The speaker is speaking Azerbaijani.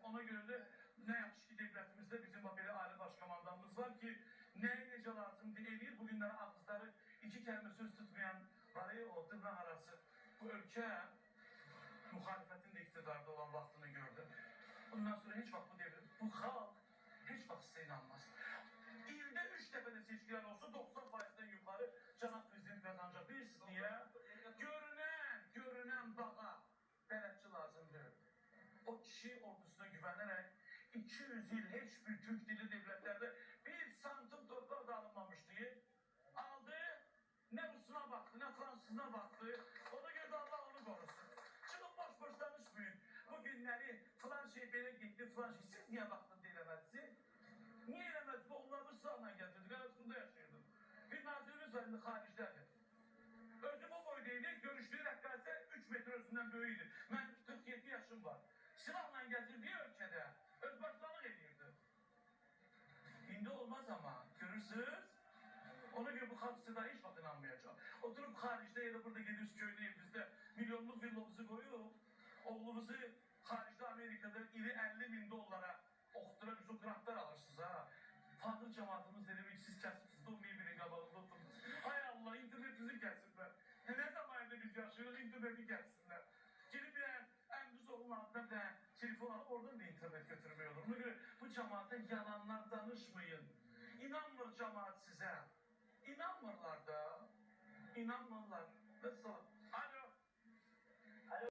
Ona göre de ne yaxşı ki devletimizde bizim böyle Ali Başkomandanımız var ki neyi necə lazımdır eləyir. Bugünlere ağızları iki kelime söz tutmayan arayı o dırnak arası. Bu ülke muhalefetin de iktidarda olan vaktini gördü. Ondan sonra hiç vaxt bu devlet, bu halk hiç vaxt size inanmaz. İlde 3 dəfə seçkiler olsa 90%'den yukarı Cənab Prezident kazanacak. Bilirsiniz niye? Görünen bağa bələdçi lazımdır. O kişi ordusuna güvenerek 200 yıl hiçbir Türk dili devletlerde bir santim torpaq da alınmamıştı. Aldı, ne Rusuna baktı, ne Fransızına baktı. Ona göre de Allah onu korusun. Çıkıp boş boş danışmayın. Bu günleri falan şey böyle gitti, falan şey. Siz niye baktın deylemezsin? Niye elemez? Bu onları sağla getirdik. Arasında yaşıyordum. Bir nazirimiz var, şimdi haricdedir. Özüm o boydaydı, görüştüğü rəqqasə 3 metr özündən böyüydü. Mən 47 yaşım var. Silahla gəzirdiği ölkədə özbaşlanıq edirdi. İndi olmaz ama, görürsünüz. Ona göre bu xalq sizə hiç vaxt inanmayacaq. Oturup haricdə ya da burada gedirsiniz köydə evimizdə milyonluq villamızı koyup, oğlunuzu haricdə Amerika'da ili 50.000 dollara oxutura biz o grantlar alırsınız ha. Fadıl cemaatimiz demek siz kesipsiz durmayı bile qabağında oturdunuz. Hay Allah internetinizi kessinler. Ne zaman biz yaşıyoruz interneti kessinler. Gelip bir en düz olun altına bir telefon alıp oradan da internet götürmüyor olur. Ona göre bu cemaate yalanlar danışmayın. İnanmır cemaat size. İnanmırlar da. İnanmırlar. Mesela